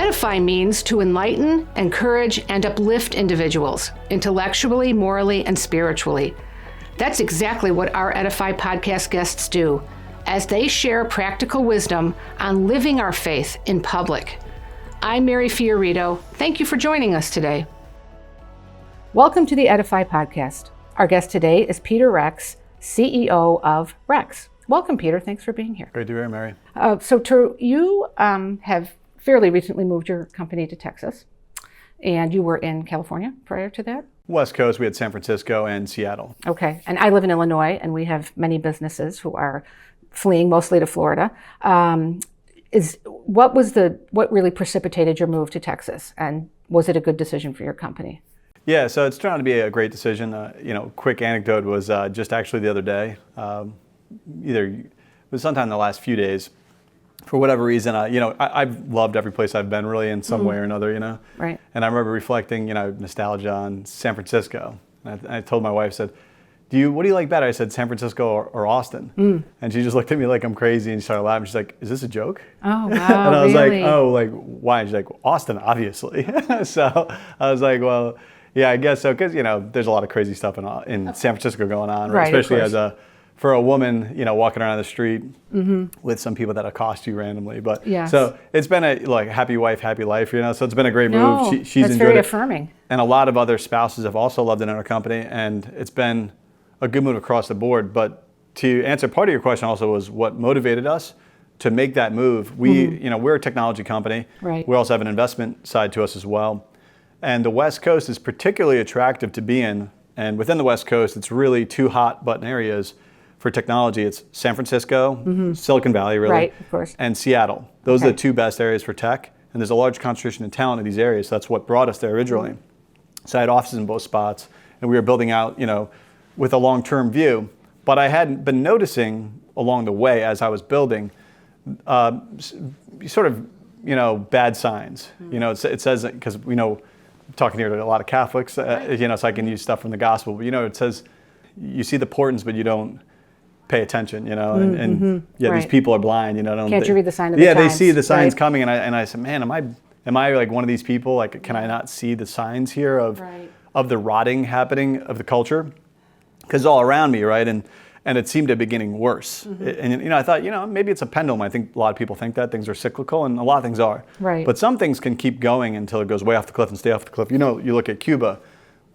EDIFY means to enlighten, encourage, and uplift individuals, intellectually, morally, and spiritually. That's exactly what our EDIFY Podcast guests do, as they share practical wisdom on living our faith in public. I'm Mary Fiorito. Thank you for joining us today. Welcome to the EDIFY Podcast. Our guest today is Peter Rex, CEO of Rex. Welcome, Peter. Thanks for being here. Great to be here, Mary. You have fairly recently moved your company to Texas, and you were in California prior to that? West Coast, we had San Francisco and Seattle. Okay, and I live in Illinois, and we have many businesses who are fleeing mostly to Florida. What really precipitated your move to Texas, and was it a good decision for your company? Yeah, so it's turned out to be a great decision. Quick anecdote was just actually the other day, it was sometime in the last few days. For whatever reason, I've loved every place I've been really in some way or another, Right. And I remember reflecting, nostalgia on San Francisco. And I told my wife, what do you like better? I said, San Francisco or Austin. And she just looked at me like I'm crazy and she started laughing. She's like, is this a joke? Oh, wow, and I was really? like, why? And she's like, Austin, obviously. So I was like, well, yeah, I guess so. Because, there's a lot of crazy stuff in San Francisco going on, right? Especially for a woman, walking around the street with some people that accost you randomly. But yes. So it's been a happy wife, happy life, So it's been a great move. She's that's enjoyed very it. affirming. And a lot of other spouses have also loved it in our company, and it's been a good move across the board. But to answer part of your question also was what motivated us to make that move. We're a technology company. Right. We also have an investment side to us as well. And the West Coast is particularly attractive to be in. And within the West Coast, it's really two hot button areas for technology. It's San Francisco, Silicon Valley really, right, of course. And Seattle. Those are the two best areas for tech. And there's a large concentration of talent in these areas. So that's what brought us there originally. So I had offices in both spots, and we were building out, with a long-term view. But I hadn't been noticing along the way as I was building, bad signs. It says, because talking here to a lot of Catholics, so I can use stuff from the gospel. But it says you see the portents, but you don't pay attention. These people are blind. Can't you read the sign of the times? Yeah, they see the signs coming, and I said, man, am I like one of these people? Like, can I not see the signs here of the rotting happening of the culture? Because it's all around me, right? And it seemed to be getting worse. And I thought, maybe it's a pendulum. I think a lot of people think that things are cyclical, and a lot of things are. Right. But some things can keep going until it goes way off the cliff and stay off the cliff. You look at Cuba,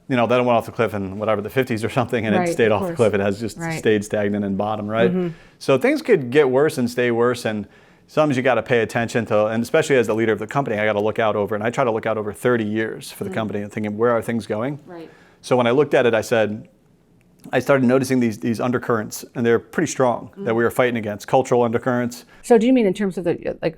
that went off the cliff in the 50s or something, and it stayed off the cliff. It has just stayed stagnant and bottom, right? So things could get worse and stay worse, and sometimes you got to pay attention to, and especially as the leader of the company, I got to look out over, and I try to look out over 30 years for the company and thinking, where are things going? Right. So when I looked at it, I started noticing these undercurrents, and they're pretty strong that we were fighting against, cultural undercurrents. So do you mean in terms of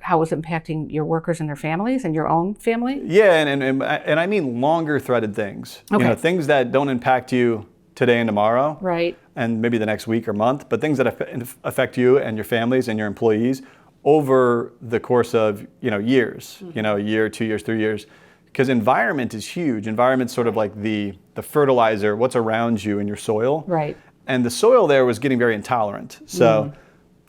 how it's impacting your workers and their families and your own family? Yeah, and I mean longer threaded things. Okay. Things that don't impact you today and tomorrow. Right. And maybe the next week or month, but things that affect you and your families and your employees over the course of years, a year, 2 years, 3 years. Because environment is huge. Environment's sort of like the fertilizer, what's around you in your soil. Right. And the soil there was getting very intolerant. So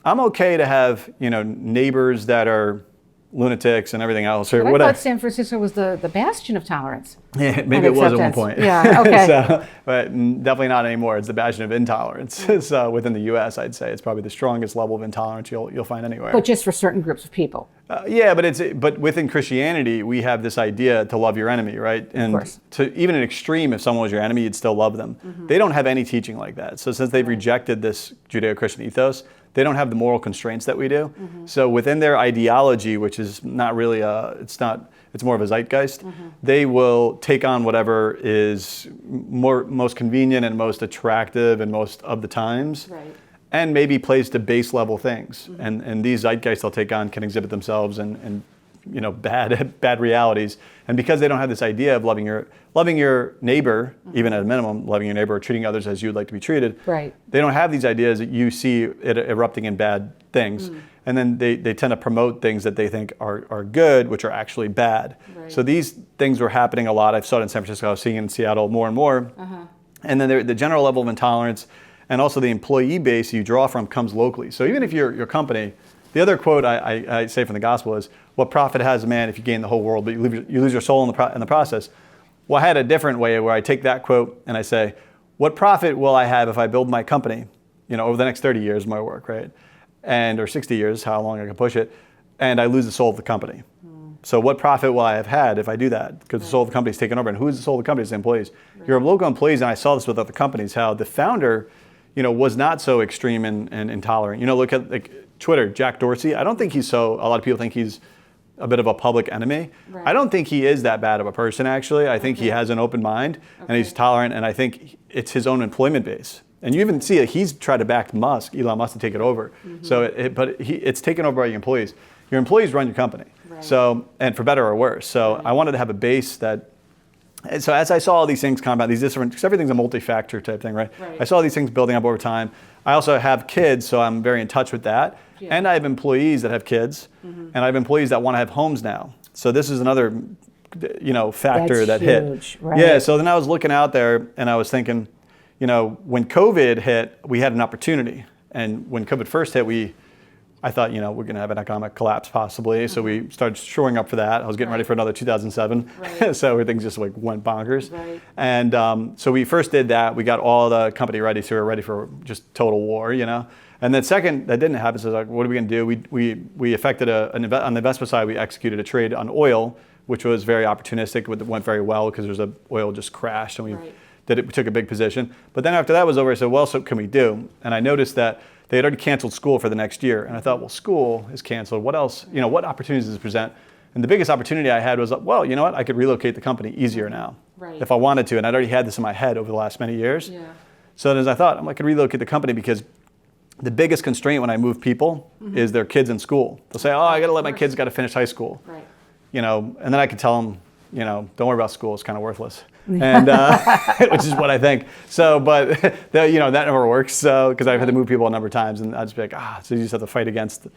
I'm okay to have, neighbors that are lunatics and everything else. But I thought San Francisco was the bastion of tolerance. Yeah, maybe it was at one point. Yeah, okay. But definitely not anymore. It's the bastion of intolerance. So within the U.S., I'd say it's probably the strongest level of intolerance you'll find anywhere. But just for certain groups of people. But within Christianity, we have this idea to love your enemy, right? And of course. To even an extreme, if someone was your enemy, you'd still love them. They don't have any teaching like that. So since they've rejected this Judeo-Christian ethos, they don't have the moral constraints that we do. So within their ideology, which is not really it's more of a zeitgeist, they will take on whatever is most convenient and most attractive and most of the times. Right. And maybe plays to base level things. And these zeitgeists they'll take on can exhibit themselves and bad realities. And because they don't have this idea of loving your neighbor, even at a minimum, loving your neighbor or treating others as you would like to be treated, right. They don't have these ideas that you see it erupting in bad things. And then they tend to promote things that they think are good, which are actually bad. Right. So these things were happening a lot. I saw it in San Francisco, I was seeing it in Seattle more and more. And then the general level of intolerance and also the employee base you draw from comes locally. So even if your company, The other quote I say from the gospel is, what profit has a man if you gain the whole world, but you lose your soul in the process? Well, I had a different way where I take that quote and I say, what profit will I have if I build my company, over the next 30 years of my work, right? Or 60 years, how long I can push it, and I lose the soul of the company. So what profit will I have had if I do that? Because the soul of the company is taken over. And who's the soul of the company? It's the employees. Your local employees, and I saw this with other companies, how the founder, was not so extreme and intolerant. Look at Twitter, Jack Dorsey. I don't think a lot of people think he's a bit of a public enemy. Right. I don't think he is that bad of a person, actually. I think he has an open mind and he's tolerant, and I think it's his own employment base. And you even see that he's tried to back Elon Musk to take it over. So, it's taken over by your employees. Your employees run your company. Right. So, and for better or worse. So I wanted to have a base that, so as I saw all these things come about, these different, because everything's a multi-factor type thing, right? I saw these things building up over time. I also have kids, so I'm very in touch with that. Yeah. And I have employees that have kids, and I have employees that want to have homes now. So this is another, factor that huge, hit. Right. Yeah. So then I was looking out there, and I was thinking, when COVID hit, we had an opportunity, and when COVID first hit, I thought, we're going to have an economic collapse possibly. So we started shoring up for that. I was getting ready for another 2007. Right. So everything just went bonkers. Right. And so we first did that. We got all the company ready. So we were ready for just total war, And then second, that didn't happen. So what are we going to do? We effected on the investment side, we executed a trade on oil, which was very opportunistic. It went very well because oil just crashed, and we took a big position. But then after that was over, I said, well, so can we do? And I noticed that they had already canceled school for the next year. And I thought, well, school is canceled. What else? What opportunities does it present? And the biggest opportunity I had was, well, you know what? I could relocate the company easier now if I wanted to. And I'd already had this in my head over the last many years. Yeah. So as I thought, I could relocate the company because the biggest constraint when I move people is their kids in school. They'll say, I got to let my kids got to finish high school. Right. And then I could tell them, don't worry about school. It's kind of worthless. And which is what I think. So, but that never works. So, because I've had to move people a number of times, and I'd just be like, so you just have to fight against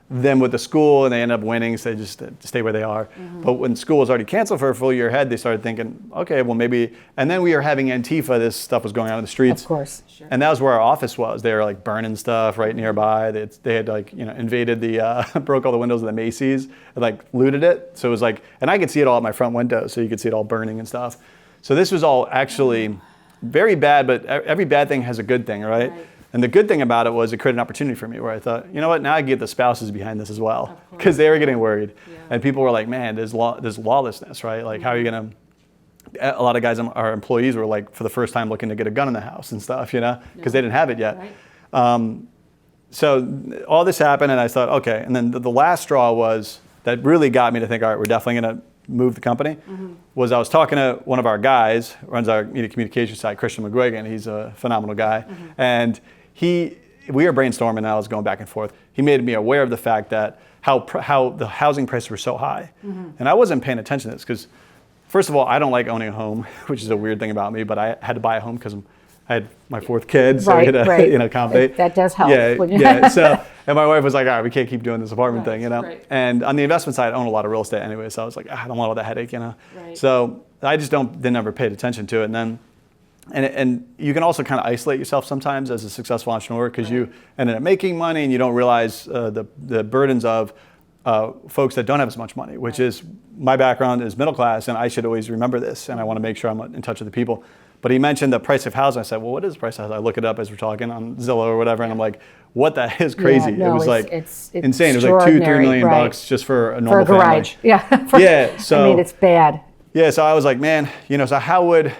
them with the school, and they end up winning. So they just stay where they are. But when school was already canceled for a full year ahead, they started thinking, okay, well maybe. And then we were having Antifa. This stuff was going on in the streets. Of course. Sure. And that was where our office was. They were burning stuff right nearby. They had invaded broke all the windows of the Macy's and looted it. So it was and I could see it all at my front window. So you could see it all burning and stuff. So this was all actually very bad, but every bad thing has a good thing, right? And the good thing about it was it created an opportunity for me where I thought, you know what, now I get the spouses behind this as well, because they were getting worried. Yeah. And people were like, man, there's lawlessness, right? How are you going to, a lot of guys, our employees were for the first time looking to get a gun in the house and stuff, because they didn't have it yet. Right. So all this happened, and I thought, okay. And then the last straw was that really got me to think, all right, we're definitely going to move the company, was I was talking to one of our guys, runs our media communication side, Christian McGuigan. He's a phenomenal guy. And we were brainstorming, and I was going back and forth. He made me aware of the fact that how the housing prices were so high. And I wasn't paying attention to this because, first of all, I don't like owning a home, which is a weird thing about me, but I had to buy a home because I had my fourth kid, so I had to accommodate. That does help. Yeah. So, and my wife was like, all right, we can't keep doing this apartment thing, Right. And on the investment side, I own a lot of real estate anyway, so I was like, I don't want all that headache, Right. So I just didn't ever pay attention to it. And then, and you can also kind of isolate yourself sometimes as a successful entrepreneur because you ended up making money and you don't realize the burdens of folks that don't have as much money, which is, my background is middle class, and I should always remember this, and I want to make sure I'm in touch with the people. But he mentioned the price of housing. I said, well, what is the price of housing? I look it up as we're talking on Zillow or whatever, and I'm like, what the heck is crazy? Yeah, no, it was it's insane. It was like $2-3 million bucks just for a normal for a garage. Family. Yeah. So it's bad. Yeah, so I was like, man, so how would,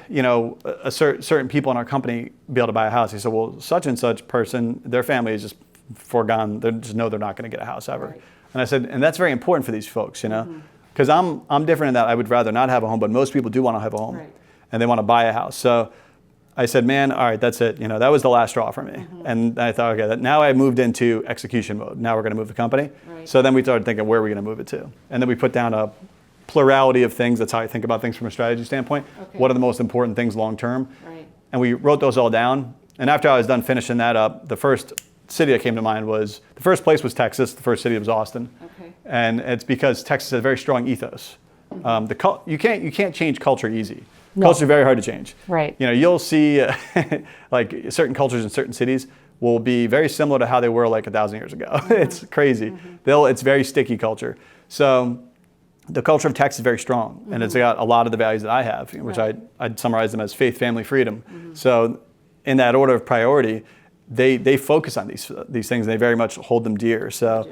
certain people in our company be able to buy a house? He said, well, such and such person, their family is just foregone. They just know they're not going to get a house ever. Right. And I said, and that's very important for these folks, because I'm different in that I would rather not have a home, but most people do want to have a home. Right. And they want to buy a house. So I said, man, all right, that's it. That was the last straw for me. And I thought, okay, now I moved into execution mode. Now we're going to move the company. Right. So then we started thinking, where are we going to move it to? And then we put down a plurality of things. That's how I think about things from a strategy standpoint. Okay. What are the most important things long term? Right. And we wrote those all down. And after I was done finishing that up, the first city that came to mind was, the first place was Texas. The first city was Austin. Okay. And it's because Texas has a very strong ethos. You can't change culture easy. No. Culture is very hard to change. Right. You'll see like certain cultures in certain cities will be very similar to how they were like 1,000 years ago. It's crazy. It's very sticky culture. So the culture of Texas is very strong, and it's got a lot of the values that I have, which I'd summarize them as faith, family, freedom. So in that order of priority, they focus on these things, and they very much hold them dear. So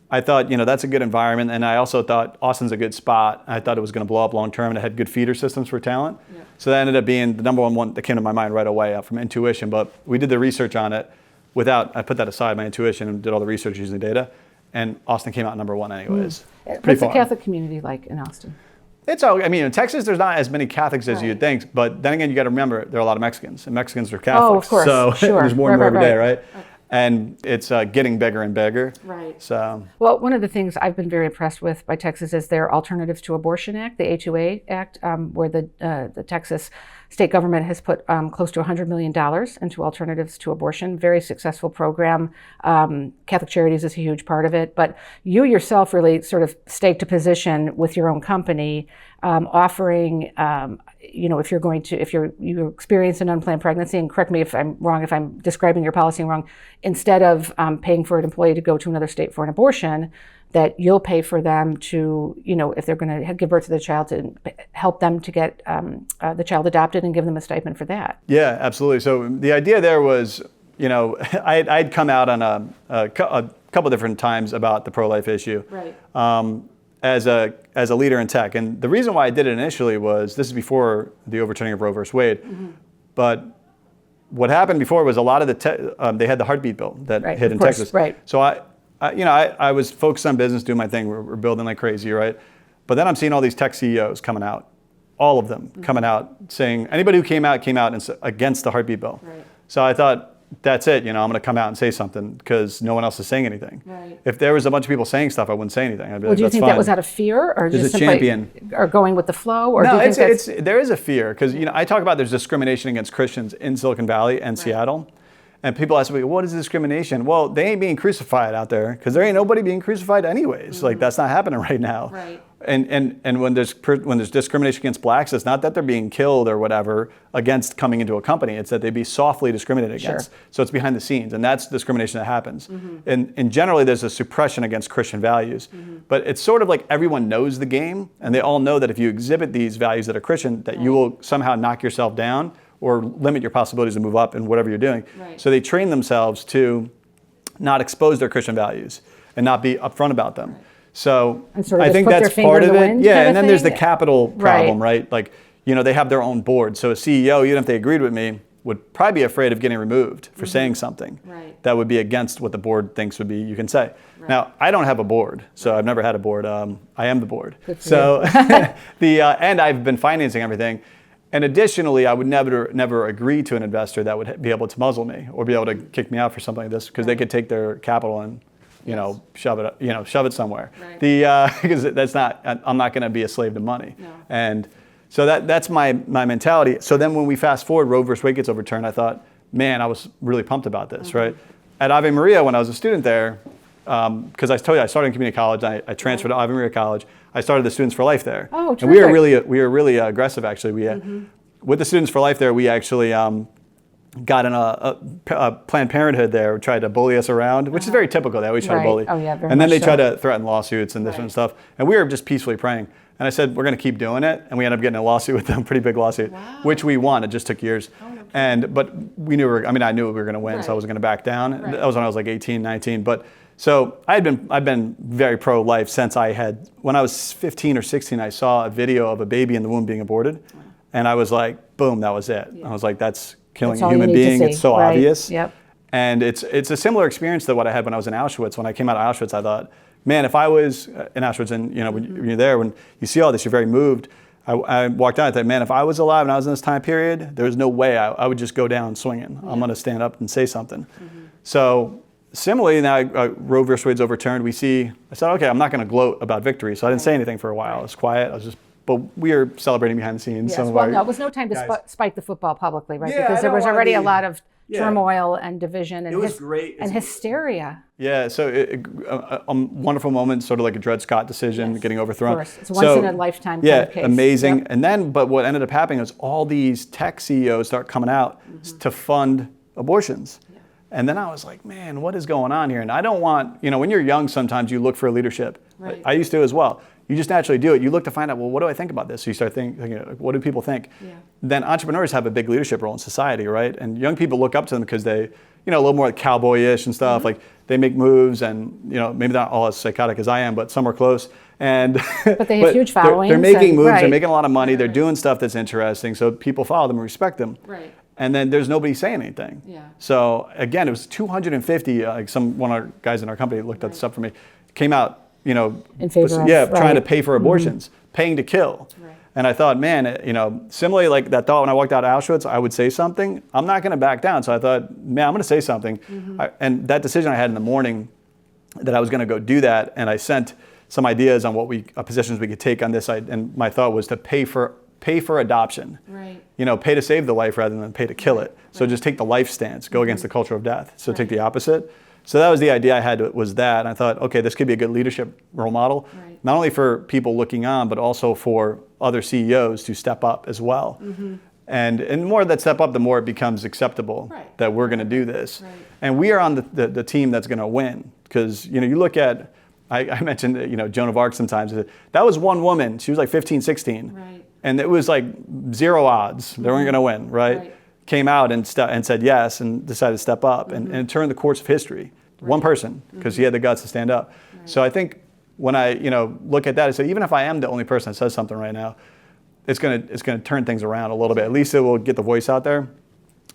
I thought, that's a good environment, and I also thought Austin's a good spot. I thought it was going to blow up long term, and it had good feeder systems for talent. Yeah. So that ended up being the number one that came to my mind right away from intuition. But we did the research on it I put that aside, my intuition, and did all the research using the data, and Austin came out number one anyways. What's the Catholic community like in Austin? In Texas, there's not as many Catholics as you'd think, but then again, you got to remember, there are a lot of Mexicans, and Mexicans are Catholics. Oh, of course. So sure. there's more and more every day, right? Okay. And it's getting bigger and bigger. Right. So. Well, one of the things I've been very impressed with by Texas is their Alternatives to Abortion Act, the A2A Act, where the Texas state government has put close to $100 million into alternatives to abortion. Very successful program. Catholic Charities is a huge part of it. But you yourself really sort of staked a position with your own company, offering, if you experience an unplanned pregnancy, and correct me if I'm wrong, if I'm describing your policy wrong, instead of paying for an employee to go to another state for an abortion, that you'll pay for them to, if they're going to give birth to the child, to help them to get the child adopted and give them a stipend for that. Yeah, absolutely. So the idea there was, I'd come out on a couple different times about the pro-life issue. Right. As a leader in tech. And the reason why I did it initially was, this is before the overturning of Roe versus Wade, but what happened before was a lot of they had the heartbeat bill that hit in Texas. Right. So I was focused on business, doing my thing. We're building like crazy, right? But then I'm seeing all these tech CEOs coming out, all of them coming out saying, anybody who came out against the heartbeat bill. Right. So I thought, that's it, I'm going to come out and say something because no one else is saying anything. Right. If there was a bunch of people saying stuff, I wouldn't say anything. I'd be do you think fine. that was out of fear, or There's just a simply champion. or going with the flow? Or no, do you think there is a fear because I talk about there's discrimination against Christians in Silicon Valley and Seattle, and people ask me, what is discrimination? Well, they ain't being crucified out there because there ain't nobody being crucified anyways. Like that's not happening right now. Right. And when there's discrimination against blacks, it's not that they're being killed or whatever against coming into a company. It's that they be softly discriminated against. So it's behind the scenes, and that's discrimination that happens. And generally, there's a suppression against Christian values. But it's sort of like everyone knows the game, and they all know that if you exhibit these values that are Christian, that you will somehow knock yourself down or limit your possibilities to move up in whatever you're doing. Right. So they train themselves to not expose their Christian values and not be upfront about them. Right. So sort of I think that's part of it. Yeah, and then there's the capital problem, right? Like, they have their own board. So a CEO, even if they agreed with me, would probably be afraid of getting removed for saying something that would be against what the board thinks would be, you can say. Right. Now, I don't have a board, so I've never had a board. I am the board. So and I've been financing everything. And additionally, I would never agree to an investor that would be able to muzzle me or be able to kick me out for something like this, because they could take their capital and shove it somewhere. Right. Because I'm not going to be a slave to money. No. And so that's my mentality. So then when we fast forward, Roe versus Wade gets overturned, I thought, man, I was really pumped about this, right? At Ave Maria, when I was a student there, because I told you I started in community college, I transferred to Ave Maria College. I started the Students for Life there. Oh, terrific. And we were really aggressive, actually. With the Students for Life there, we actually got in a Planned Parenthood there, tried to bully us around, which is very typical. They always try to bully. Oh, yeah, very and then much they try to threaten lawsuits and different stuff. And we were just peacefully praying. And I said, we're going to keep doing it. And we ended up getting a lawsuit with them, pretty big lawsuit, which we won. It just took years. But we knew I knew we were going to win, so I wasn't going to back down. That was when I was like 18, 19. But so I've been very pro-life since when I was 15 or 16, I saw a video of a baby in the womb being aborted. And I was like, boom, that was it. I was like, that's killing a human being. It's so obvious. Yep. And it's a similar experience to what I had when I was in Auschwitz. When I came out of Auschwitz, I thought, man, if I was in Auschwitz, and when you're there, when you see all this, you're very moved. I walked out and thought, man, if I was alive and I was in this time period, there's no way I would just go down swinging. I'm going to stand up and say something. So similarly, now Roe versus Wade's overturned. I said, okay, I'm not going to gloat about victory. So I didn't say anything for a while. I was quiet. But we are celebrating behind the scenes. Yes, it was no time to spike the football publicly, right? Yeah, because there was already a lot of turmoil and division and, and hysteria. Yeah, so a wonderful moment, sort of like a Dred Scott decision getting overthrown. Of course, it's once in a lifetime kind of case. Amazing. Yep. And then, but what ended up happening is all these tech CEOs start coming out to fund abortions. And then I was like, man, what is going on here? And I don't want, when you're young, sometimes you look for leadership. Right. I used to as well. You just naturally do it. You look to find out, well, what do I think about this? So you start thinking, what do people think? Yeah. Then entrepreneurs have a big leadership role in society, right? And young people look up to them because they, a little more like cowboyish and stuff. Like they make moves and, maybe not all as psychotic as I am, but some are close. And but they have huge followings. They're making moves, right. They're making a lot of money, they're doing stuff that's interesting. So people follow them and respect them. Right. And then there's nobody saying anything. Yeah. So again, it was 250, one of our guys in our company looked at this up for me, came out, in favor of, trying to pay for abortions, paying to kill. Right. And I thought, man, similarly like that thought when I walked out of Auschwitz, I would say something. I'm not going to back down. So I thought, man, I'm going to say something. And that decision I had in the morning that I was going to go do that, and I sent some ideas on positions we could take on this. And my thought was to pay for adoption. Right. Pay to save the life rather than pay to kill it. So just take the life stance, go against the culture of death. So take the opposite. So that was the idea I had, was that. And I thought, okay, this could be a good leadership role model, not only for people looking on, but also for other CEOs to step up as well. And the more that step up, the more it becomes acceptable that we're going to do this. Right. And we are on the team that's going to win. Because, you look at, I mentioned, Joan of Arc sometimes. That was one woman. She was like 15, 16. Right. And it was like 0 odds. They weren't going to win, right? Came out and said yes and decided to step up and turn the course of history. One person, because he had the guts to stand up. So I think when I look at that, I said, even if I am the only person that says something right now, it's gonna turn things around a little bit. At least it will get the voice out there.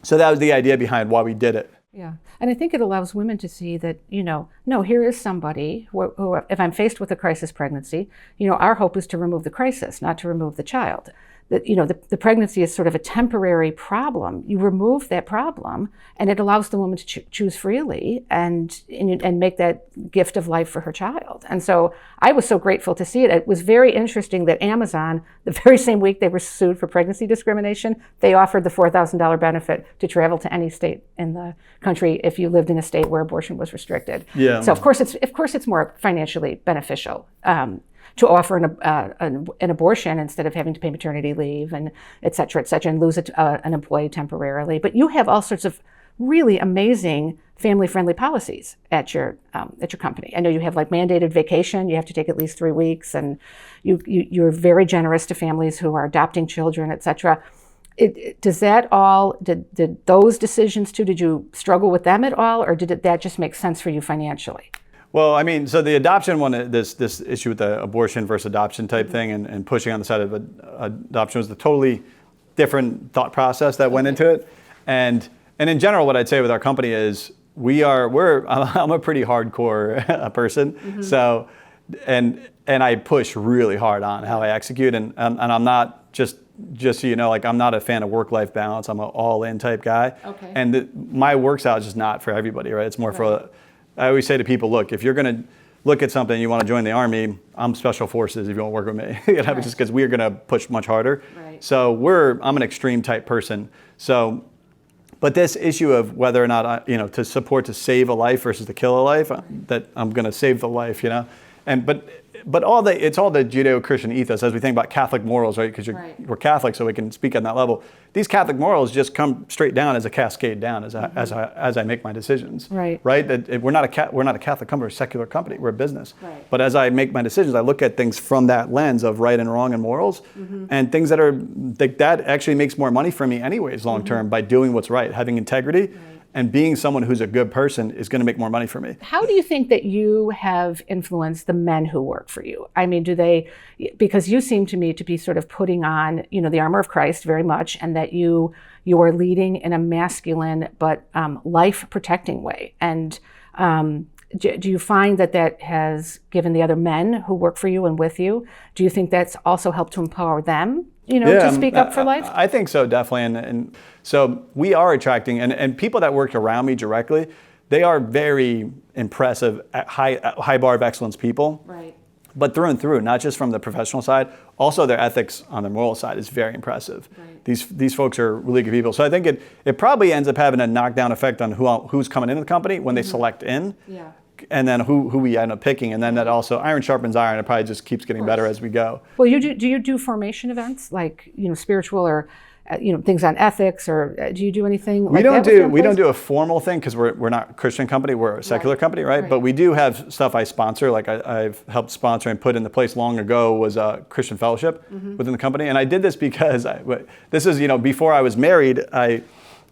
So that was the idea behind why we did it. Yeah, and I think it allows women to see that, no, here is somebody who, if I'm faced with a crisis pregnancy, our hope is to remove the crisis, not to remove the child. That, the pregnancy is sort of a temporary problem. You remove that problem, and it allows the woman to choose freely and make that gift of life for her child. And so I was so grateful to see it. It was very interesting that Amazon, the very same week they were sued for pregnancy discrimination, they offered the $4,000 benefit to travel to any state in the country if you lived in a state where abortion was restricted. Yeah. So of course it's more financially beneficial. To offer an abortion instead of having to pay maternity leave and et cetera, and lose an employee temporarily. But you have all sorts of really amazing family-friendly policies at your company. I know you have like mandated vacation. You have to take at least 3 weeks, and you're very generous to families who are adopting children, et cetera. Does that all, did those decisions too, did you struggle with them at all, or did that just make sense for you financially? Well, I mean, so the adoption one, this issue with the abortion versus adoption type thing and pushing on the side of adoption was a totally different thought process that went into it. And in general, what I'd say with our company is I'm a pretty hardcore person. So, and I push really hard on how I execute. And I'm not just so you know, like I'm not a fan of work-life balance. I'm an all-in type guy. Okay. And my work style is just not for everybody, right? It's more for I always say to people, look, if you're going to look at something, you want to join the Army, I'm Special Forces if you want to work with me. Just because we're going to push much harder. Right. So I'm an extreme type person. So, but this issue of whether or not, to support to save a life versus to kill a life, that I'm going to save the life, and but it's all the Judeo-Christian ethos as we think about Catholic morals, right? Because we're Catholic, so we can speak on that level. These Catholic morals just come straight down as a cascade down as I make my decisions. Right. That we're not a Catholic company, we're a secular company, we're a business. Right. But as I make my decisions, I look at things from that lens of right and wrong and morals, and things that actually makes more money for me anyways long term by doing what's right, having integrity. Right. And being someone who's a good person is going to make more money for me. How do you think that you have influenced the men who work for you? I mean, because you seem to me to be sort of putting on, the armor of Christ very much, and that you are leading in a masculine but life-protecting way. And do you find that has given the other men who work for you and with you, do you think that's also helped to empower them, to speak up for life? I think so, definitely. And so we are attracting, and people that work around me directly, they are very impressive, high bar of excellence people. Right. But through and through, not just from the professional side, also their ethics on the moral side is very impressive. Right. These folks are really good people. So I think it probably ends up having a knockdown effect on who's coming into the company when they select in. Yeah. And then who we end up picking, and then that also iron sharpens iron. It probably just keeps getting better as we go. Well, do you do formation events like spiritual or things on ethics, or do you do anything We like don't that with do your we don't employees? do a formal thing because we're not a Christian company. We're a secular company, right? Right. But we do have stuff I sponsor. Like I've helped sponsor and put into place long ago was a Christian fellowship within the company, and I did this because this is before I was married. I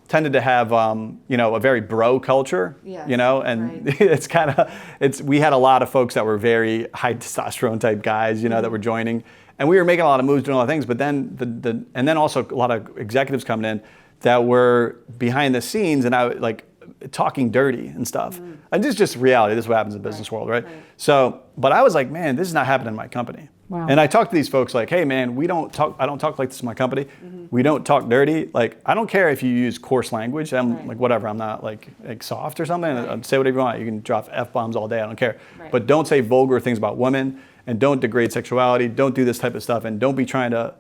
tended to have a very bro culture, Yes, and right. we had a lot of folks that were very high testosterone type guys, that were joining, and we were making a lot of moves, doing a lot of things. But then and then also a lot of executives coming in that were behind the scenes, and I like talking dirty and stuff. And this is just reality. This is what happens in the business world, right? So, but I was like, man, this is not happening in my company. Wow. And I talked to these folks like, hey man, I don't talk like this in my company. We don't talk dirty. Like, I don't care if you use coarse language. I'm like, whatever. I'm not like soft or something. I'll say whatever you want. You can drop F-bombs all day. I don't care. Right. But don't say vulgar things about women, and don't degrade sexuality. Don't do this type of stuff, and don't be trying to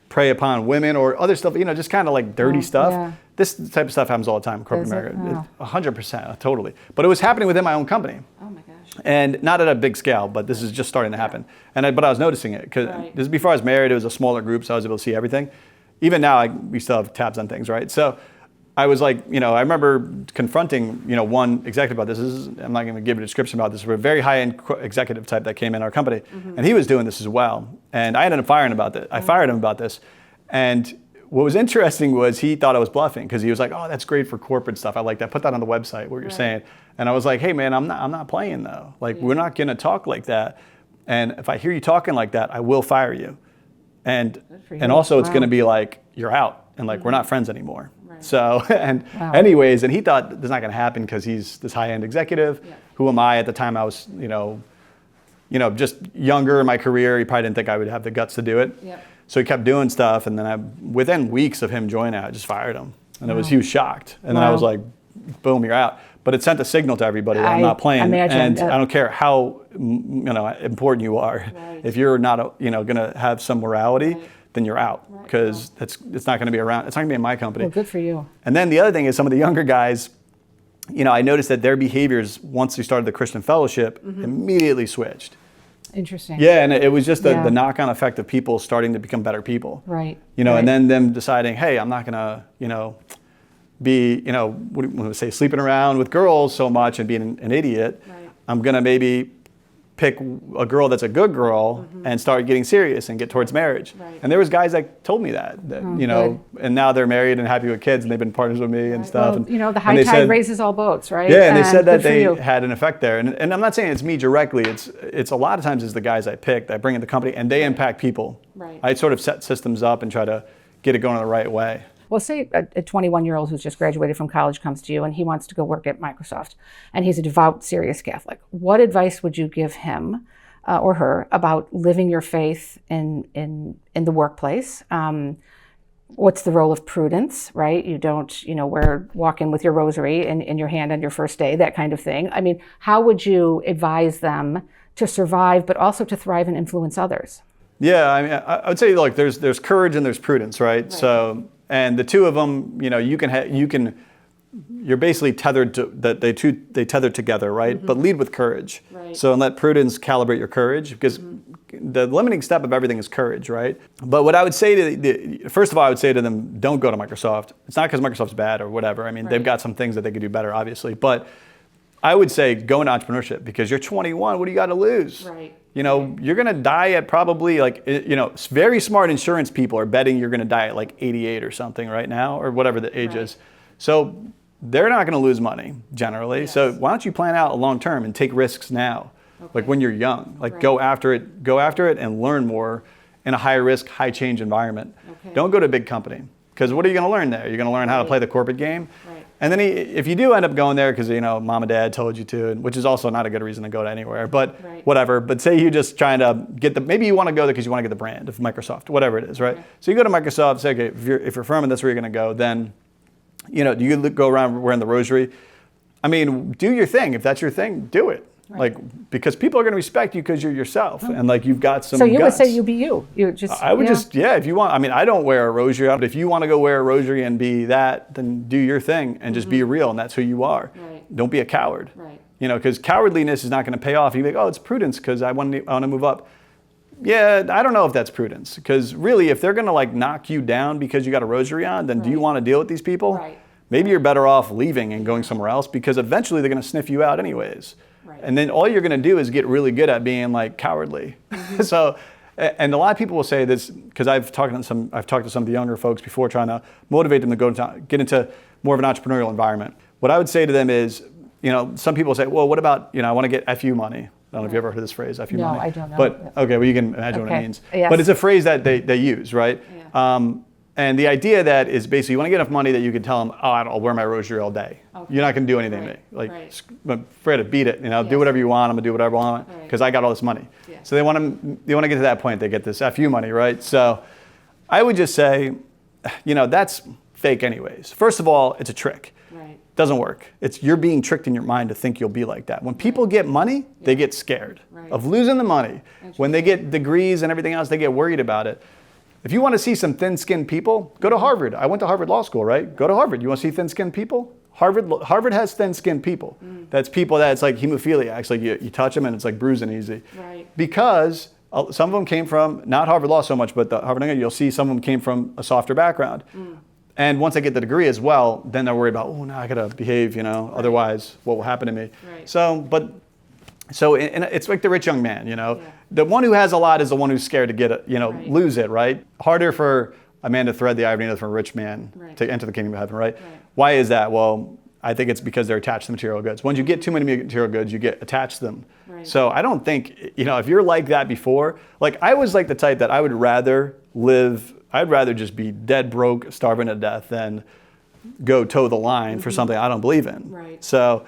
prey upon women or other stuff, just kind of like dirty stuff. Yeah. This type of stuff happens all the time in corporate Does it? America. Oh. 100%, totally. But it was happening within my own company. Oh my gosh. And not at a big scale, but this is just starting to happen. But I was noticing it because this is before I was married. It was a smaller group, so I was able to see everything. Even now, we still have tabs on things, right? So I was like, I remember confronting, one executive about this. I'm not going to give a description about this, but a very high-end executive type that came in our company, and he was doing this as well. And I ended up firing him about this. I fired him about this, and what was interesting was he thought I was bluffing because he was like, "Oh, that's great for corporate stuff. I like that. Put that on the website. What you're saying." And I was like, "Hey, man, I'm not playing though. Like, we're not going to talk like that. And if I hear you talking like that, I will fire you. And also, it's going to be like you're out, and like we're not friends anymore." So anyways, and he thought this is not going to happen because he's this high-end executive. Who am I? At the time, I was just younger in my career. He probably didn't think I would have the guts to do it. So he kept doing stuff, and then within weeks of him joining, I just fired him, and he was shocked. And then I was like, "Boom, you're out." But it sent a signal to everybody that I'm not playing, and I don't care how important you are. If you're not going to have some morality, then you're out because it's not going to be around. It's not going to be in my company. Well, good for you. And then the other thing is some of the younger guys, I noticed that their behaviors once they started the Christian fellowship immediately switched. Interesting. Yeah, and it was just the knock-on effect of people starting to become better people. Right. And then them deciding, hey, I'm not gonna, be, what do you say, sleeping around with girls so much and being an idiot. Right. I'm gonna maybe pick a girl that's a good girl and start getting serious and get towards marriage. Right. And there was guys that told me that good. and now they're married and happy with kids and they've been partners with me and stuff. Well, and, the high tide raises all boats, right? Yeah, and they said that they you. had an effect there. And I'm not saying it's me directly. It's a lot of times it's the guys I pick that bring in the company and they impact people. Right. I sort of set systems up and try to get it going the right way. Well, say a 21-year-old who's just graduated from college comes to you and he wants to go work at Microsoft, and he's a devout, serious Catholic. What advice would you give him or her about living your faith in the workplace? What's the role of prudence, right? You don't, walk in with your rosary in your hand on your first day, that kind of thing. I mean, how would you advise them to survive, but also to thrive and influence others? Yeah, I mean, I would say, look, there's courage and there's prudence, right? So, and the two of them, you're basically tethered to that. They tether together, right? But lead with courage. Right. So, and let prudence calibrate your courage, because the limiting step of everything is courage, right? But what I would say first of all, I would say to them, don't go to Microsoft. It's not because Microsoft's bad or whatever. I mean, they've got some things that they could do better, obviously. But I would say go into entrepreneurship because you're 21. What do you got to lose? Right. You're going to die at probably very smart insurance people are betting you're going to die at like 88 or something right now, or whatever the age is. So they're not going to lose money generally. Yes. So why don't you plan out a long term and take risks now? Like when you're young, go after it and learn more in a high risk, high change environment. Okay. Don't go to a big company, because what are you going to learn there? You're going to learn how to play the corporate game. Right. And then if you do end up going there because mom and dad told you to, which is also not a good reason to go to anywhere, but whatever. But say you're just trying to maybe you want to go there because you want to get the brand of Microsoft, whatever it is, right? Okay. So you go to Microsoft, say, okay, if you're firm and that's where you're going to go, then do you go around wearing the rosary? I mean, do your thing. If that's your thing, do it. Right. Because people are going to respect you because you're yourself and you've got some. So you guts. Would say you be you. You just. I would if you want. I mean, I don't wear a rosary, but if you want to go wear a rosary and be that, then do your thing and just be real, and that's who you are. Right. Don't be a coward. Right. Because cowardliness is not going to pay off. You think, oh, it's prudence because I want to move up. Yeah, I don't know if that's prudence, because really, if they're going to like knock you down because you got a rosary on, then do you want to deal with these people? Right. Maybe you're better off leaving and going somewhere else, because eventually they're going to sniff you out anyways. Right. And then all you're going to do is get really good at being like cowardly. So, and a lot of people will say this, because I've talked to some of the younger folks before, trying to motivate them to get into more of an entrepreneurial environment. What I would say to them is, some people say, well, what about, I want to get FU money. I don't know if you ever heard this phrase, FU money. No, I don't know. But okay, well, you can imagine what it means. Yes. But it's a phrase that they use, right? Yeah. And the idea that is basically, you want to get enough money that you can tell them, oh, I'll wear my rosary all day. Okay. You're not going to do anything to me. Like, I'm afraid to beat it. Do whatever you want. I'm going to do whatever I want because I got all this money. Yeah. So they want to get to that point. They get this FU money, right? So I would just say, that's fake anyways. First of all, it's a trick. Right. Doesn't work. You're being tricked in your mind to think you'll be like that. When people get money, they get scared of losing the money. When they get degrees and everything else, they get worried about it. If you want to see some thin-skinned people, go to Harvard. I went to Harvard Law School, right? Go to Harvard. You want to see thin-skinned people? Harvard has thin-skinned people. That's people that it's like hemophiliacs. Like you touch them and it's like bruising easy. Right. Because some of them came from, not Harvard Law so much, but the Harvard, you'll see some of them came from a softer background. And once I get the degree as well, then they're worried about, oh, now I got to behave, otherwise what will happen to me? Right. So it's like the rich young man, Yeah. The one who has a lot is the one who's scared to get it, lose it, right? Harder for a man to thread the ivory needle than for a rich man to enter the kingdom of heaven, right? Why is that? Well, I think it's because they're attached to material goods. Once you get too many material goods, you get attached to them. Right. So I don't think, if you're like that before, like I was like the type that I'd rather just be dead broke, starving to death than go toe the line for something I don't believe in. Right. So,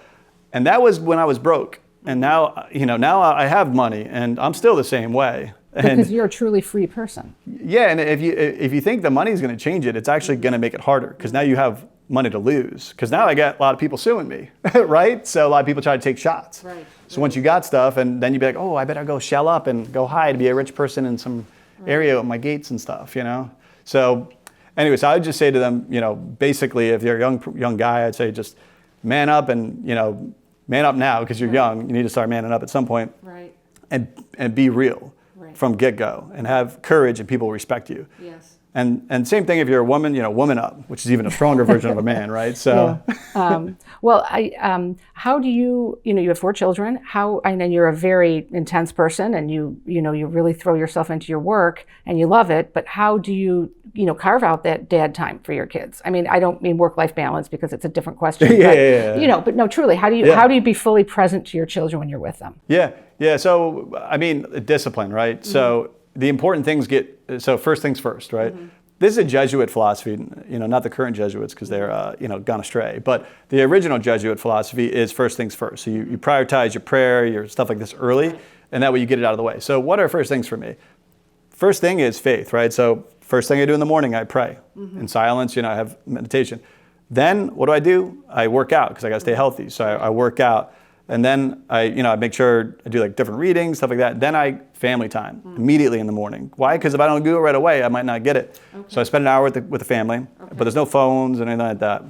and that was when I was broke. And now, now I have money and I'm still the same way. Because you're a truly free person. Yeah, and if you think the money is going to change it, it's actually going to make it harder because now you have money to lose. Because now I got a lot of people suing me, right? So a lot of people try to take shots. Right. So once you got stuff, and then you'd be like, oh, I better go shell up and go hide to be a rich person in some area with my gates and stuff, So anyways, I would just say to them, basically, if you're a young guy, I'd say just man up and, man up now because you're young. You need to start manning up at some point. Right. And be real from get-go and have courage and people respect you. Yes. And same thing if you're a woman, woman up, which is even a stronger version of a man, right? So. Yeah. How do you have 4 children. I know you're a very intense person and you really throw yourself into your work and you love it, but how do you carve out that dad time for your kids? I mean, I don't mean work-life balance because it's a different question. But no, truly, how do you be fully present to your children when you're with them? Yeah. So, I mean, discipline, right? Mm-hmm. So the important things first things first, right? Mm-hmm. This is a Jesuit philosophy, not the current Jesuits because they're, gone astray. But the original Jesuit philosophy is first things first. So you prioritize your prayer, your stuff like this early, and that way you get it out of the way. So what are first things for me? First thing is faith, right? So first thing I do in the morning, I pray in silence, I have meditation. Then what do? I work out because I got to stay healthy. So I work out. And then I make sure I do like different readings, stuff like that. Then family time immediately in the morning. Why? Because if I don't do it right away, I might not get it. Okay. So I spend an hour with the family, but there's no phones and anything like that.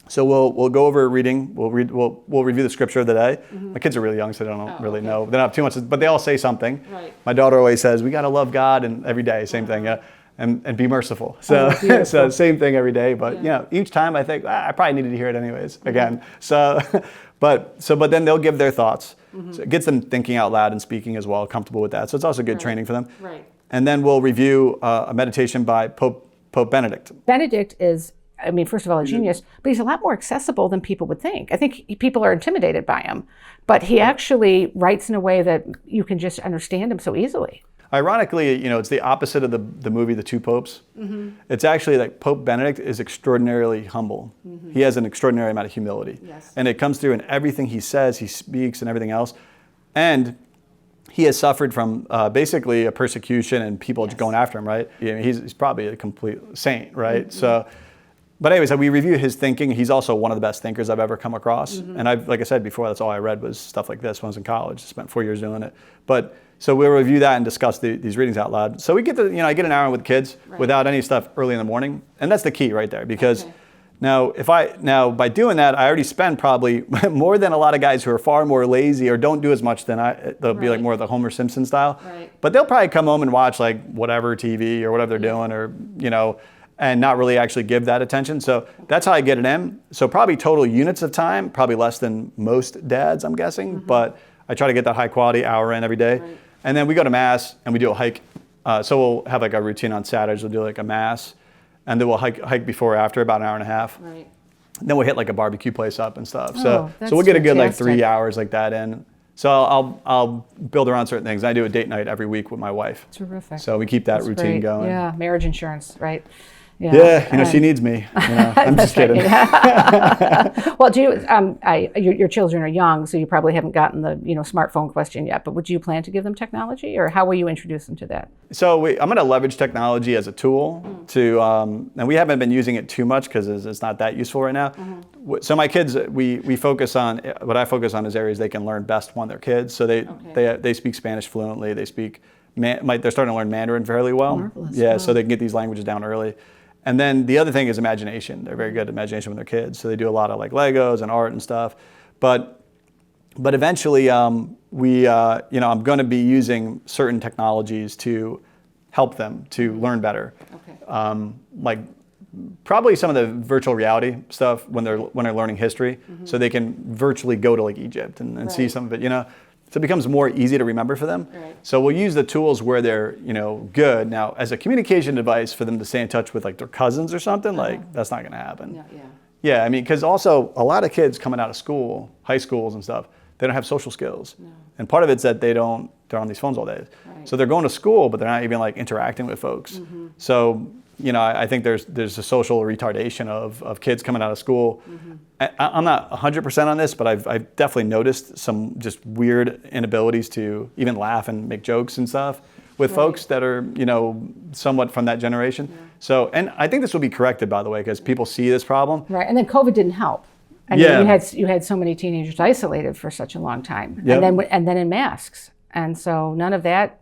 So we'll go over a reading. We'll review the scripture of the day. Mm-hmm. My kids are really young, so they don't really know. They don't have too much, but they all say something. Right. My daughter always says, "We got to love God," and every day, same thing. Yeah. And be merciful. So, so same thing every day. But each time I think I probably needed to hear it anyways. Again. So, but then they'll give their thoughts. Mm-hmm. So it gets them thinking out loud and speaking as well, comfortable with that. So it's also good training for them. Right. And then we'll review a meditation by Pope Benedict. Benedict is, first of all, a genius, but he's a lot more accessible than people would think. I think people are intimidated by him, but he actually writes in a way that you can just understand him so easily. Ironically, it's the opposite of the movie The Two Popes. Mm-hmm. It's actually like Pope Benedict is extraordinarily humble. Mm-hmm. He has an extraordinary amount of humility. Yes. And it comes through in everything he says, he speaks, and everything else. And he has suffered from basically a persecution and people going after him, right? He's probably a complete saint, right? Mm-hmm. So, but anyways, we review his thinking. He's also one of the best thinkers I've ever come across. Mm-hmm. And like I said before, that's all I read was stuff like this when I was in college. I spent 4 years doing it. So we'll review that and discuss these readings out loud. So we get I get an hour with kids without any stuff early in the morning. And that's the key right there because Now, by doing that, I already spend probably more than a lot of guys who are far more lazy or don't do as much than I. They'll be like more of the Homer Simpson style. Right. But they'll probably come home and watch like whatever TV or whatever they're doing, or and not really actually give that attention. So that's how I get it in. So probably total units of time, probably less than most dads, I'm guessing. But I try to get that high quality hour in every day. Right. And then we go to mass and we do a hike. So we'll have like a routine on Saturdays. We'll do like a mass. And then we'll hike before or after, about an hour and a half. Right. And then we'll hit like a barbecue place up and stuff. Oh, So we'll get a good like fantastic. 3 hours like that in. So I'll build around certain things. I do a date night every week with my wife. Terrific. So we keep that That's routine great. going. Yeah, marriage insurance, right? Yeah, she needs me. I'm just kidding. Well, do you? Your children are young, so you probably haven't gotten the smartphone question yet. But would you plan to give them technology, or how will you introduce them to that? So I'm going to leverage technology as a tool to, and we haven't been using it too much because it's not that useful right now. So my kids, we focus on, what I focus on is areas they can learn best when they're kids. So they speak Spanish fluently. They speak, they're starting to learn Mandarin fairly well. Marvelous. Yeah, Wow. so they can get these languages down early. And then the other thing is imagination. They're very good at imagination when they're kids. So they do a lot of like Legos and art and stuff. But eventually, I'm going to be using certain technologies to help them to learn better. Okay. Like probably some of the virtual reality stuff when they're learning history, so they can virtually go to like Egypt and see some of it. So it becomes more easy to remember for them. Right. So we'll use the tools where they're, good. Now, as a communication device for them to stay in touch with like their cousins or something, like that's not going to happen. Yeah. Yeah, I mean, because also a lot of kids coming out of school, high schools and stuff, they don't have social skills. No. And part of it's that they're on these phones all day. Right. So they're going to school, but they're not even like interacting with folks. So, I think there's a social retardation of kids coming out of school. I'm not 100% on this, but I've definitely noticed some just weird inabilities to even laugh and make jokes and stuff with folks that are, somewhat from that generation. Yeah. So, and I think this will be corrected, by the way, because people see this problem. Right, and then COVID didn't help. I mean, you had so many teenagers isolated for such a long time, and then in masks, and so none of that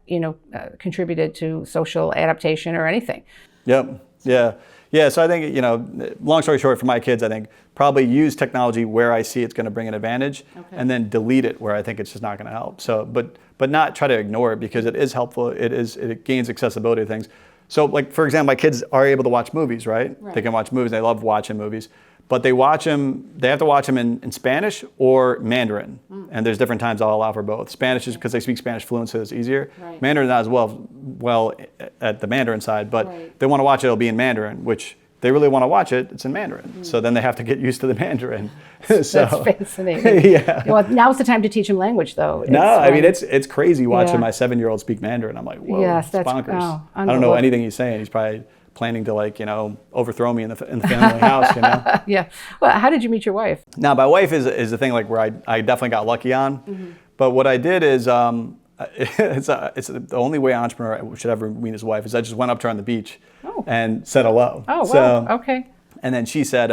contributed to social adaptation or anything. Yep. Yeah. So I think long story short, for my kids, I think probably use technology where I see it's going to bring an advantage, and then delete it where I think it's just not going to help. So, but not try to ignore it because it is helpful. It gains accessibility to things. So, like for example, my kids are able to watch movies, right? They can watch movies. They love watching movies. But they have to watch them in Spanish or Mandarin. And there's different times I'll allow for both. Spanish is because they speak Spanish fluent, so it's easier. Right. Mandarin not as well at the Mandarin side, but they want to watch it, it'll be in Mandarin, which they really want to watch it, it's in Mandarin. So then they have to get used to the Mandarin. That's fascinating. Yeah. Well, now's the time to teach them language, though. It's crazy watching my 7-year-old speak Mandarin. I'm like, whoa, yes, it's bonkers. I don't know anything he's saying. He's probably planning to overthrow me in the family house, Yeah. Well, how did you meet your wife? Now, my wife is the thing like where I definitely got lucky on. But what I did is it's the only way an entrepreneur should ever meet his wife is I just went up to her on the beach and said hello. Oh, wow. Okay. And then she said,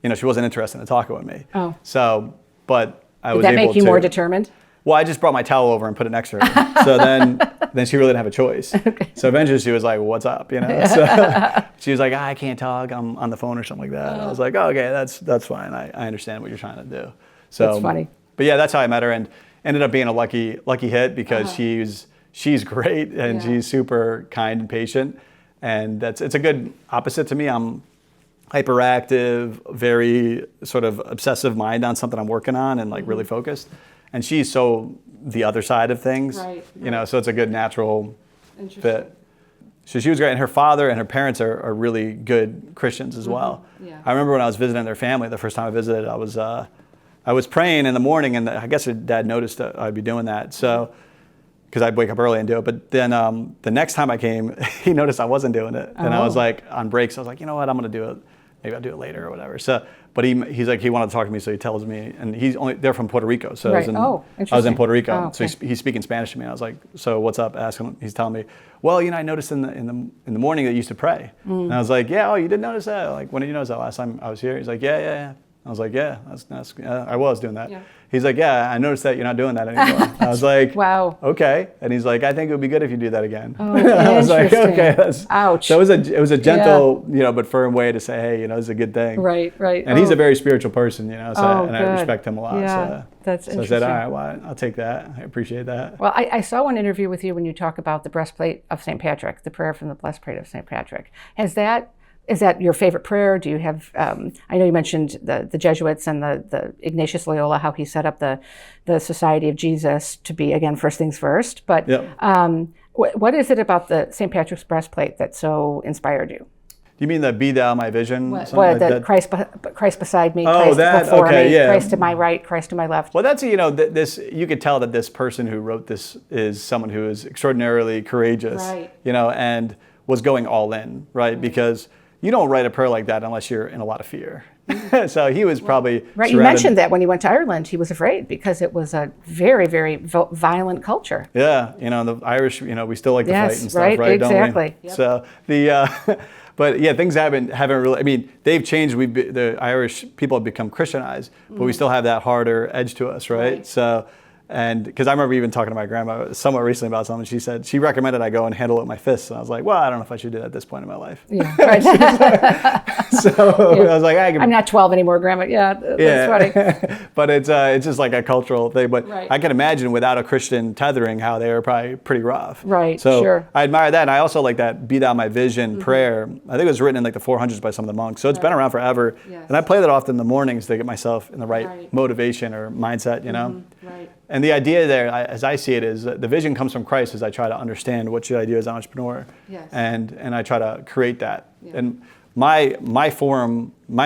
she wasn't interested in talking with me. Oh. So, but I was Did that able make you more determined? Well, I just brought my towel over and put it next to her. So then she really didn't have a choice. Okay. So eventually she was like, well, what's up? So she was like, I can't talk. I'm on the phone or something like that. And I was like, oh, okay, that's fine. I understand what you're trying to do. So that's funny. But yeah, that's how I met her, and ended up being a lucky hit because she's great and she's super kind and patient. And it's a good opposite to me. I'm hyperactive, very sort of obsessive mind on something I'm working on and like really focused. And she's so the other side of things, so it's a good natural fit. So she was great, and her father and her parents are really good Christians as well. Yeah. I remember when I was visiting their family, the first time I visited, I was praying in the morning, and I guess her dad noticed that I'd be doing that. So, because I'd wake up early and do it. But then the next time I came, he noticed I wasn't doing it. And I was like on breaks, I was like, you know what, I'm going to do it. Maybe I'll do it later or whatever. So, but he's like, he wanted to talk to me, so he tells me, and they're from Puerto Rico. So I was in Puerto Rico. Oh, okay. So he's speaking Spanish to me. And I was like, so what's up? Asking him. He's telling me, well, I noticed in the morning that you used to pray. And I was like, yeah, you did notice that? Like, when did you notice that? Last time I was here? He's like, yeah. I was like, yeah, I was doing that. Yeah. He's like, yeah, I noticed that you're not doing that anymore. I was like, wow. Okay. And he's like, I think it would be good if you do that again. Oh, I was like, interesting. okay. Ouch. So it was a gentle, but firm way to say, hey, this is a good thing. Right. And he's a very spiritual person, so, and good. I respect him a lot. Yeah, so, that's so interesting. I said, all right, well, I'll take that. I appreciate that. Well, I saw one interview with you when you talk about the breastplate of St. Patrick, the prayer from the breastplate of St. Patrick. Is that your favorite prayer? Do you have, I know you mentioned the Jesuits and the Ignatius Loyola, how he set up the Society of Jesus to be, again, first things first. But what is it about the St. Patrick's breastplate that so inspired you? You mean the be thou my vision? Christ beside me, Christ before me, Christ to my right, Christ to my left. Well, that's, this, you could tell that this person who wrote this is someone who is extraordinarily courageous, and was going all in, right? Because you don't write a prayer like that unless you're in a lot of fear. So he was probably right. You mentioned that when he went to Ireland, he was afraid because it was a very, very violent culture. Yeah, the Irish, we still like to fight and stuff, right? Exactly. Don't we? Yep. So but yeah, things haven't really. I mean, they've changed. The Irish people have become Christianized, but we still have that harder edge to us, right? So. And because I remember even talking to my grandma somewhat recently about something, she said she recommended I go and handle it with my fists, and I was like, well, I don't know if I should do that at this point in my life. Yeah, right. I was like, I'm not 12 anymore, Grandma. Yeah, that's funny. But it's just like a cultural thing. But I can imagine without a Christian tethering how they were probably pretty rough. Right. So sure. I admire that, and I also like that "Be Thou My Vision" prayer. I think it was written in like the 400s by some of the monks, so it's been around forever. Yes. And I play that often in the mornings to get myself in the right motivation or mindset. Right. And the idea there, as I see it, is the vision comes from Christ as I try to understand what should I do as an entrepreneur. Yes. And I try to create that. Yeah. And my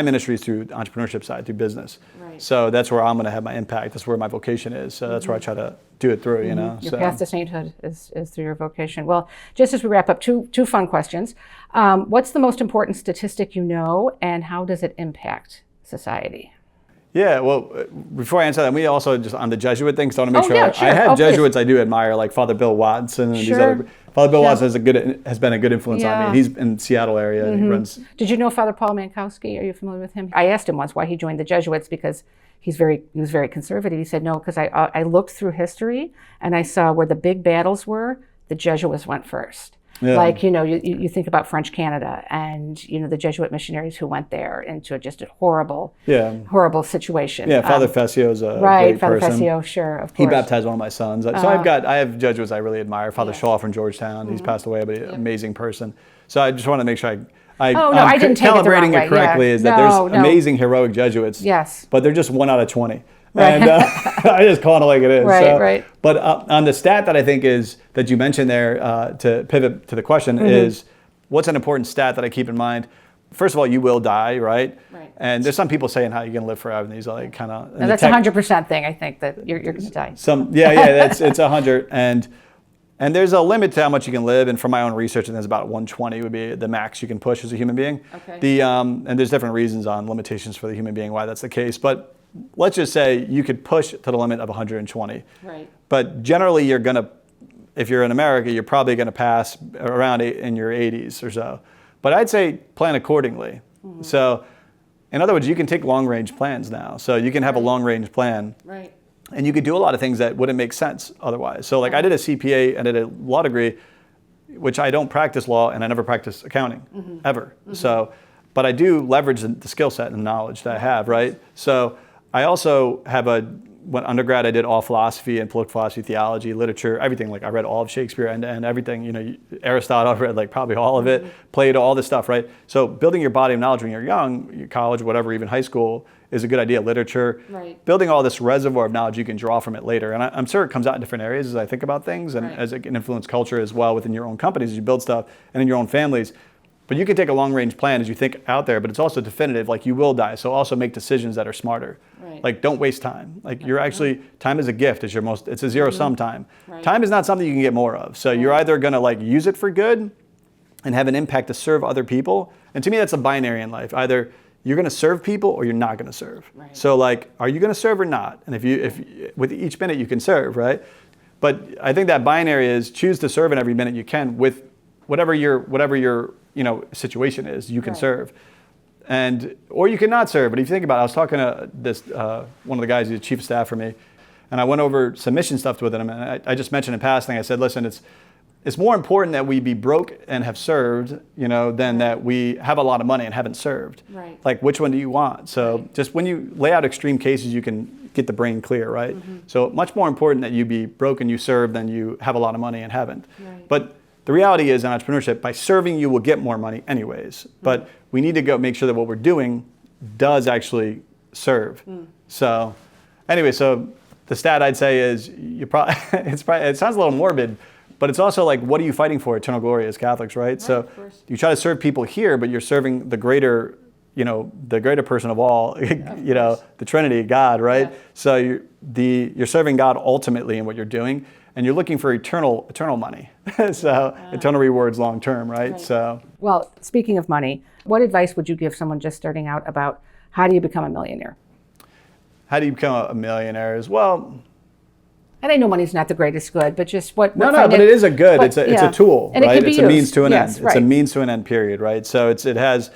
ministry is through the entrepreneurship side, through business. Right. So that's where I'm going to have my impact. That's where my vocation is. So that's where I try to do it through, Your path to sainthood is through your vocation. Well, just as we wrap up, two fun questions. What's the most important statistic you know, and how does it impact society? Yeah, well, before I answer that, we also just on the Jesuit thing, so I want to make sure. Yeah, sure. I have Jesuits please. I do admire, like Father Bill Watson and these Sure. other. Father Bill Watson has been a good influence on me. He's in Seattle area and he runs. Did you know Father Paul Mankowski? Are you familiar with him? I asked him once why he joined the Jesuits because he was very conservative. He said no, because I looked through history and I saw where the big battles were. The Jesuits went first. Yeah. Like, you think about French Canada and, the Jesuit missionaries who went there into just a horrible situation. Yeah, Father Fessio's a great Father person. Fessio, sure, of course. He baptized one of my sons. So I have Jesuits I really admire. Father Shaw from Georgetown, he's passed away, but an amazing person. So I just want to make sure I didn't take it the wrong way. Calibrating it correctly is that there's amazing heroic Jesuits. Yes. But they're just 1 out of 20. Right. And I just call it like it is. Right. But on the stat that I think is that you mentioned there to pivot to the question is what's an important stat that I keep in mind? First of all, you will die, right? Right. And there's some people saying how you're going to live forever, and these are like kind of. That's 100% thing. I think that you're going to die. It's 100 and there's a limit to how much you can live, and from my own research, there's about 120 would be the max you can push as a human being. Okay. And there's different reasons on limitations for the human being why that's the case, but let's just say you could push to the limit of 120. Right. But generally, if you're in America, you're probably going to pass around in your 80s or so. But I'd say plan accordingly. Mm-hmm. So, in other words, you can take long-range plans now. So you can have a long-range plan. Right. And you could do a lot of things that wouldn't make sense otherwise. So, like I did a CPA and did a law degree, which I don't practice law and I never practice accounting ever. Mm-hmm. So, but I do leverage the skill set and knowledge that I have, right? So I also have when undergrad I did all philosophy and political philosophy, theology, literature, everything. Like I read all of Shakespeare and everything. Aristotle, I read like probably all of it, Plato, all this stuff, right? So building your body of knowledge when you're young, your college, whatever, even high school, is a good idea. Literature, right. Building all this reservoir of knowledge you can draw from it later. And I'm sure it comes out in different areas as I think about things and as it can influence culture as well within your own companies as you build stuff and in your own families. But you can take a long-range plan as you think out there, but it's also definitive, like you will die. So also make decisions that are smarter. Right. Like don't waste time. Like you're actually, time is a gift, it's a zero-sum time. Right. Time is not something you can get more of. So you're either gonna like use it for good and have an impact to serve other people. And to me, that's a binary in life. Either you're gonna serve people or you're not gonna serve. Right. So like, are you gonna serve or not? And if with each minute you can serve, right? But I think that binary is choose to serve in every minute you can with whatever your situation is, you can serve. or you can not serve. But if you think about it, I was talking to this one of the guys who's chief of staff for me, and I went over some mission stuff with him, and I just mentioned in passing, I said, listen, it's more important that we be broke and have served, than that we have a lot of money and haven't served. Right. Like, which one do you want? So just when you lay out extreme cases, you can get the brain clear, right? Mm-hmm. So much more important that you be broke and you serve than you have a lot of money and haven't. Right. But the reality is in entrepreneurship, by serving, you will get more money anyways. Mm-hmm. But we need to go make sure that what we're doing does actually serve. So anyway, so the stat I'd say is it sounds a little morbid, but it's also like, what are you fighting for? Eternal glory as Catholics, right? So you try to serve people here, but you're serving the greater person of all, the Trinity, God, right? Yeah. So you're serving God ultimately in what you're doing, and you're looking for eternal money. So eternal rewards long term, right? So. Well, speaking of money, what advice would you give someone just starting out about how do you become a millionaire? How do you become a millionaire? As well. And I know money's not the greatest good, but just what No, but it is a good. It's a tool, and right? It's a means to an end. Right. It's a means to an end, period, right? So it has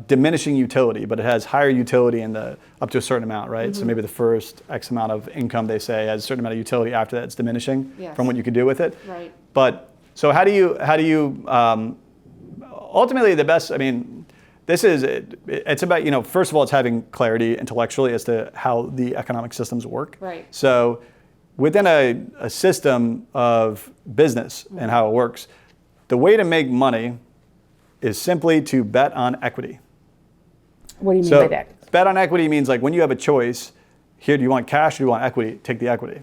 diminishing utility, but it has higher utility up to a certain amount, right? Mm-hmm. So maybe the first X amount of income, they say, has a certain amount of utility. After that, it's diminishing from what you can do with it. Right. But so how do you ultimately the best? I mean, it's about, first of all, it's having clarity intellectually as to how the economic systems work. Right. So within a system of business and how it works, the way to make money is simply to bet on equity. What do you mean by that? Bet on equity means like when you have a choice, here, do you want cash or do you want equity? Take the equity.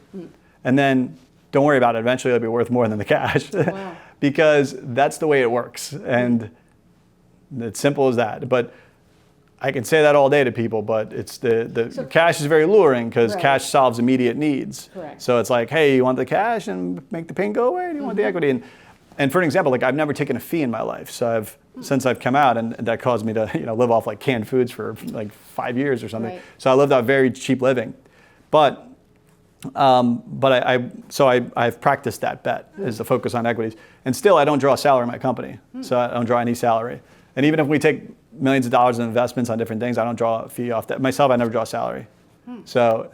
And then don't worry about it. Eventually it'll be worth more than the cash. Wow. Because that's the way it works. And it's simple as that. But I can say that all day to people, but it's so cash is very alluring because cash solves immediate needs. Correct. So it's like, hey, you want the cash and make the pain go away? Or do you want the equity? And for an example, like I've never taken a fee in my life. So since I've come out, and that caused me to live off like canned foods for like 5 years or something. Right. So I lived out very cheap living, but I've practiced that bet is the focus on equities, and still I don't draw a salary in my company, so I don't draw any salary. And even if we take millions of dollars in investments on different things, I don't draw a fee off that. Myself, I never draw a salary. So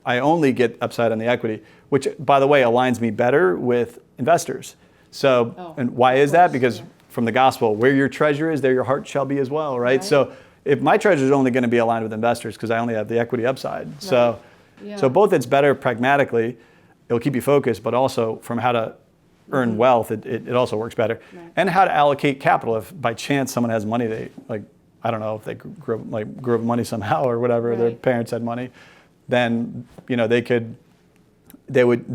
I only get upside on the equity, which by the way aligns me better with investors. So, and why is that? Because from the gospel, where your treasure is, there your heart shall be as well, right? So if my treasure is only going to be aligned with investors because I only have the equity upside. Right. So both it's better pragmatically, it'll keep you focused, but also from how to earn wealth, it also works better. Right. And how to allocate capital. If by chance someone has money, they I don't know if they grew up money somehow or whatever, their parents had money, then the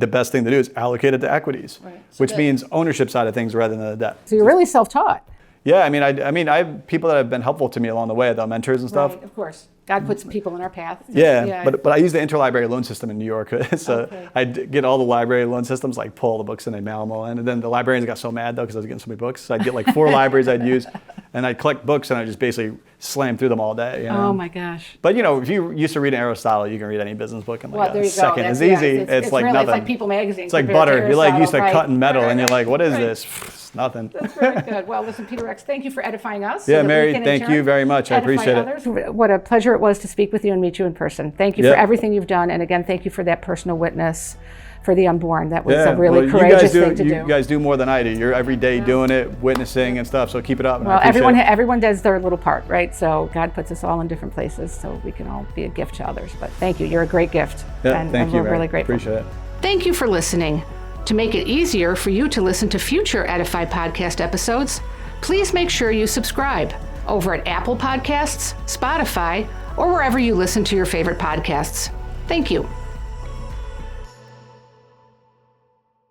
best thing to do is allocate it to equities, which means ownership side of things rather than the debt. So you're really self-taught. Yeah, I mean, I have people that have been helpful to me along the way, the mentors and stuff. Right, of course. God puts people in our path. Yeah. But I use the interlibrary loan system in New York. So I get all the library loan systems, like pull all the books and they mail them all in. And then the librarians got so mad though because I was getting so many books. So I'd get like 4 libraries I'd use, and I'd collect books and I just basically slam through them all day. Oh my gosh. But if you used to read Aristotle, you can read any business book in like a second. It's easy. It's like really, nothing. It's like People magazine. It's like butter. You're like used to cutting metal and you're like, what is this? It's nothing. That's very good. Well, listen, Peter X, thank you for edifying us. Yeah, Mary, thank you very much. I appreciate it. What a pleasure it was to speak with you and meet you in person. Thank you for everything you've done. And again, thank you for that personal witness for the unborn. That was a really courageous thing to do. You guys do more than I do. You're every day doing it, witnessing and stuff. So keep it up. Well, everyone does their little part, right? So God puts us all in different places so we can all be a gift to others. But thank you. You're a great gift. Yeah, thank you. We're really grateful. Appreciate it. Thank you for listening. To make it easier for you to listen to future EDIFY Podcast episodes, please make sure you subscribe over at Apple Podcasts, Spotify, or wherever you listen to your favorite podcasts. Thank you.